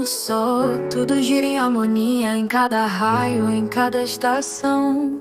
um só. Tudo gira em harmonia, em cada raio, em cada estação.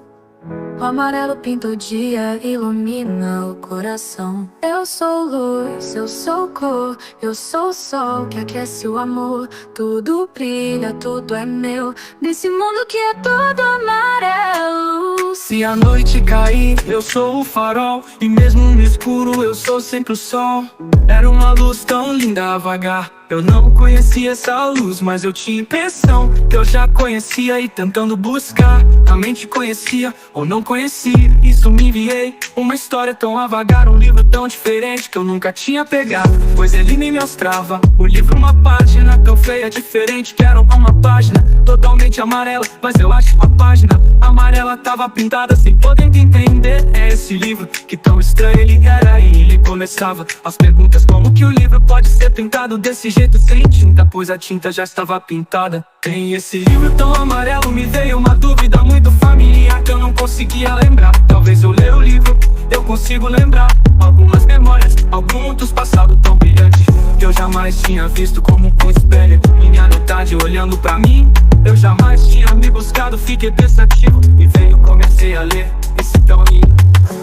O amarelo pinta o dia, ilumina o coração. Eu sou luz, eu sou cor, eu sou o sol que aquece o amor. Tudo brilha, tudo é meu, nesse mundo que é todo amarelo. Se a noite cair, eu sou o farol, e mesmo no escuro eu sou sempre o sol. Era uma luz tão linda a vagar. Eu não conhecia essa luz, mas eu tinha impressão que eu já conhecia, e tentando buscar, também te conhecia ou não conhecia. Isso me enviei, uma história tão a vagar, um livro tão diferente que eu nunca tinha pegado, pois ele me mostrava o livro, uma página tão feia, diferente, que era uma página totalmente amarela. Mas eu acho a página amarela tava pintada sem poder entender. É esse livro que tão estranho ele era, e ele começava as perguntas: como que o livro pode ser pintado desse jeito sem tinta, pois a tinta já estava pintada. Em esse livro tão amarelo me veio uma dúvida muito familiar que eu não conseguia lembrar. Talvez eu leia o livro, eu consigo lembrar algumas memórias, alguns passados tão brilhantes que eu jamais tinha visto, como um espelho. Minha noite olhando pra mim, eu jamais tinha me buscado. Fiquei pensativo e veio, comecei a ler esse tão lindo,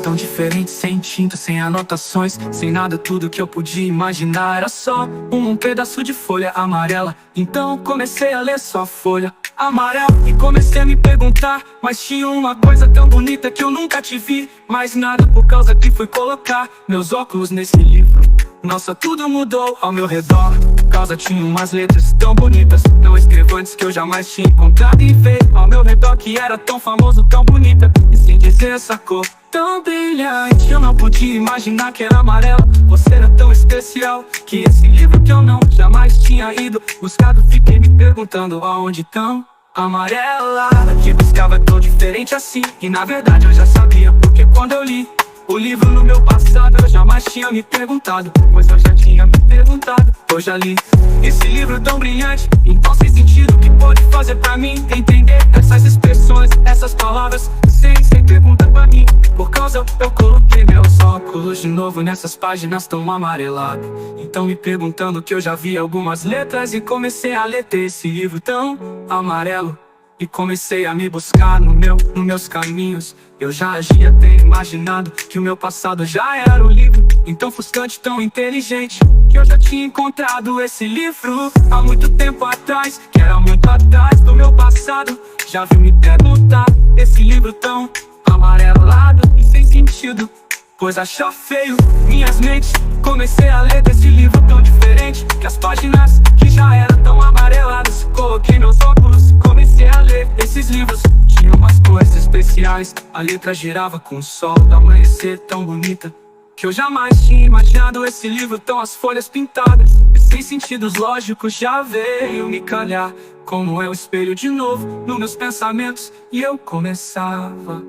tão diferente, sem tinta, sem anotações, sem nada. Tudo que eu podia imaginar era só um pedaço de folha amarela. Então comecei a ler só folha amarela e comecei a me perguntar, mas tinha uma coisa tão bonita que eu nunca te vi mais nada, por causa que fui colocar meus óculos nesse livro. Nossa, tudo mudou ao meu redor, por causa tinha umas letras tão bonitas, não escrevo antes, que eu jamais tinha encontrado. E veio ao meu redor que era tão famoso, tão bonita, e sem dizer essa cor tão brilhante, eu não podia imaginar que era amarela. Você era tão especial que esse livro que eu não jamais tinha ido buscado, fiquei me perguntando aonde tão amarela que buscava tão diferente assim. E na verdade eu já sabia, porque quando eu li o livro no meu passado eu jamais tinha me perguntado, pois eu já tinha me perguntado. Eu já li esse livro tão brilhante, então sem sentido, que pode fazer pra mim entender essas expressões, essas palavras, sem pergunta pra mim. Por causa eu coloquei meus óculos de novo nessas páginas tão amareladas, então me perguntando que eu já vi algumas letras, e comecei a ler esse livro tão amarelo. E comecei a me buscar nos meus caminhos. Eu já agia até imaginado que o meu passado já era o livro, então frustrante, tão inteligente, que eu já tinha encontrado esse livro há muito tempo atrás, que era muito atrás do meu passado. Já viu me perguntar, esse livro tão amarelado e sem sentido, pois achar feio minhas mentes. Comecei a ler desse livro tão diferente, que as páginas que já eram tão amareladas, coloquei meus óculos, comecei a ler esses livros. Tinha umas coisas especiais, a letra girava com o sol do amanhecer tão bonita, que eu jamais tinha imaginado. Esse livro tão as folhas pintadas, e sem sentidos lógicos, já veio me calhar, como é o espelho de novo nos meus pensamentos. E eu começava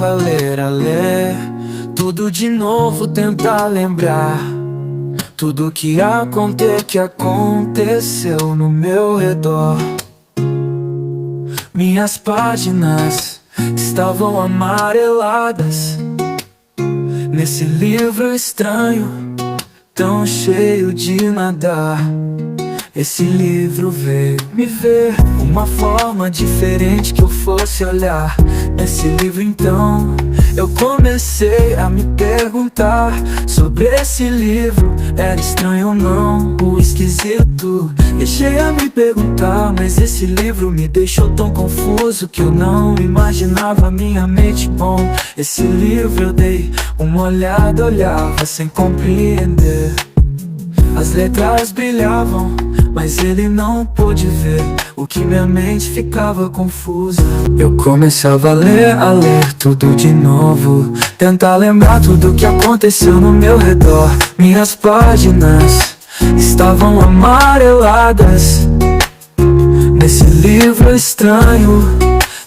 a ler tudo de novo, tentar lembrar tudo que aconteceu no meu redor. Minhas páginas estavam amareladas nesse livro estranho, tão cheio de nada. Esse livro veio me ver uma forma diferente que eu fosse olhar nesse livro. Então eu comecei a me perguntar sobre esse livro, era estranho ou não, o esquisito. Deixei a me perguntar, mas esse livro me deixou tão confuso que eu não imaginava minha mente. Bom, esse livro eu dei uma olhada, olhava sem compreender. As letras brilhavam, mas ele não pôde ver o que minha mente ficava confusa. Eu começava a ler tudo de novo, tentar lembrar tudo que aconteceu no meu redor. Minhas páginas estavam amareladas nesse livro estranho,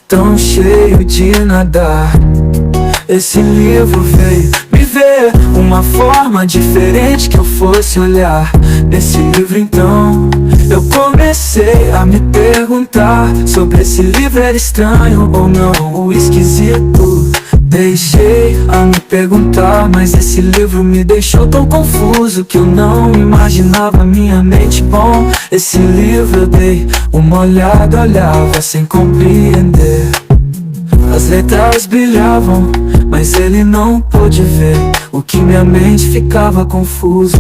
tão cheio de nada. Esse livro veio me ver uma forma diferente que eu fosse olhar nesse livro. Então eu comecei a me perguntar sobre esse livro, era estranho ou não, o esquisito. Deixei a me perguntar, mas esse livro me deixou tão confuso que eu não imaginava minha mente. Bom, esse livro eu dei uma olhada, olhava sem compreender. As letras brilhavam, mas ele não pôde ver o que minha mente ficava confusa.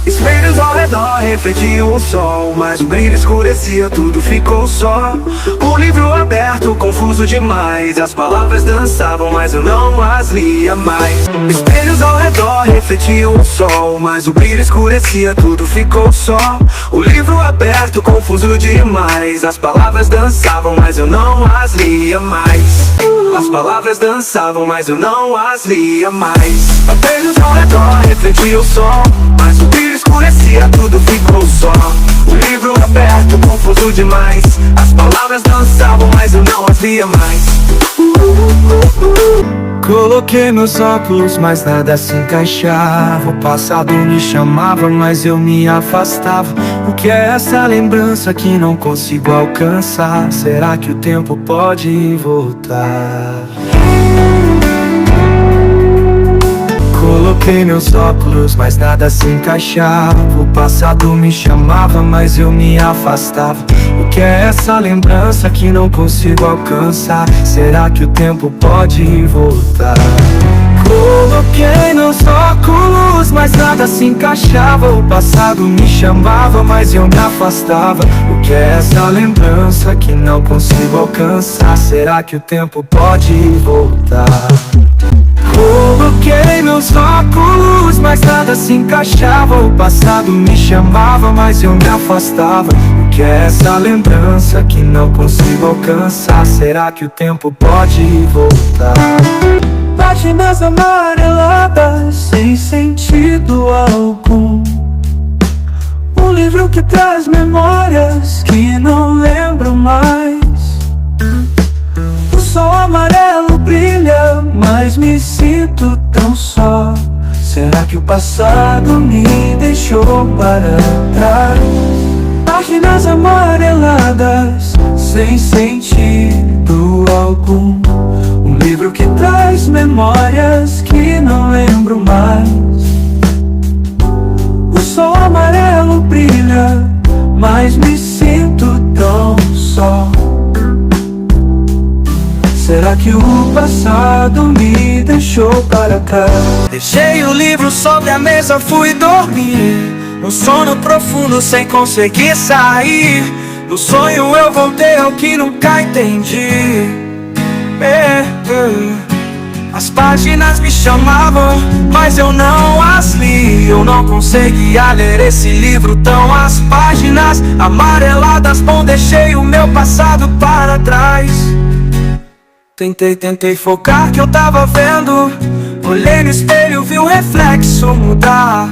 Espelhos ao redor refletiam o sol, mas o brilho escurecia, tudo ficou só. O livro aberto, confuso demais. As palavras dançavam, mas eu não as lia mais. Espelhos ao redor refletiam o sol, mas o brilho escurecia, tudo ficou só. O livro aberto, confuso demais. As palavras dançavam, mas eu não as lia mais. As palavras dançavam, mas eu não as lia mais. Espelhos ao redor refletiam o sol, mas o brilho escurecia, tudo ficou só. O livro aberto, confuso demais. As palavras dançavam, mas eu não as via mais. Coloquei meus óculos, mas nada se encaixava. O passado me chamava, mas eu me afastava. O que é essa lembrança que não consigo alcançar? Será que o tempo pode voltar? Coloquei meus óculos, mas nada se encaixava. O passado me chamava, mas eu me afastava. O que é essa lembrança que não consigo alcançar? Será que o tempo pode voltar? Coloquei meus óculos, mas nada se encaixava. O passado me chamava, mas eu me afastava. O que é essa lembrança que não consigo alcançar? Será que o tempo pode voltar? Coloquei meus óculos, mas nada se encaixava. O passado me chamava, mas eu me afastava. O que é essa lembrança que não consigo alcançar? Será que o tempo pode voltar? Páginas amareladas, sem sentido algum. Um livro que traz memórias que não lembro mais. O sol amarelo brilha, mas me sinto tão só. Será que o passado me deixou para trás? Páginas amareladas, sem sentido algum. Um livro que traz memórias que não lembro mais. O sol amarelo brilha, mas me sinto tão só. Será que o passado me deixou para trás? Deixei o livro sobre a mesa, fui dormir. Um sono profundo sem conseguir sair. No sonho eu voltei ao que nunca entendi. As páginas me chamavam, mas eu não as li. Eu não conseguia ler esse livro tão. As páginas amareladas, bom, deixei o meu passado para trás. Tentei focar que eu tava vendo. Olhei no espelho, vi o reflexo mudar.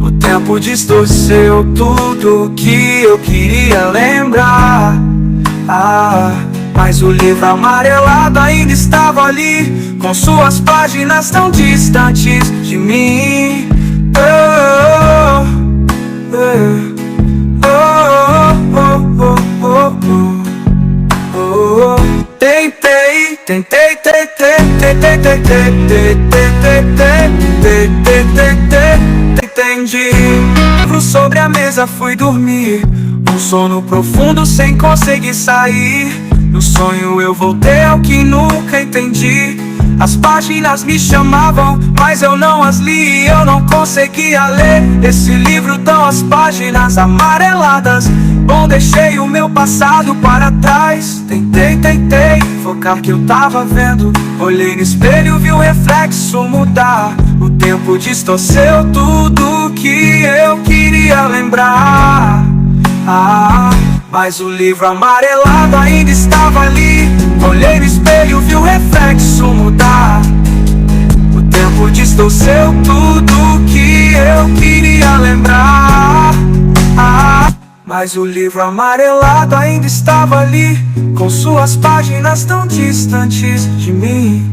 O tempo distorceu tudo que eu queria lembrar. Mas o livro amarelado ainda estava ali, com suas páginas tão distantes de mim. Entendi. Livro sobre a mesa, fui dormir. Um sono profundo sem conseguir sair. No sonho eu voltei ao que nunca entendi. As páginas me chamavam, mas eu não as li. Eu não conseguia ler esse livro tão. As páginas amareladas, bom, deixei o meu passado para trás. Tentei focar que eu tava vendo. Olhei no espelho, vi o reflexo mudar. O tempo distorceu tudo que eu queria lembrar. Mas o livro amarelado ainda estava ali. Olhei no espelho, vi o reflexo mudar. O tempo distorceu tudo que eu queria lembrar. Mas o livro amarelado ainda estava ali, com suas páginas tão distantes de mim.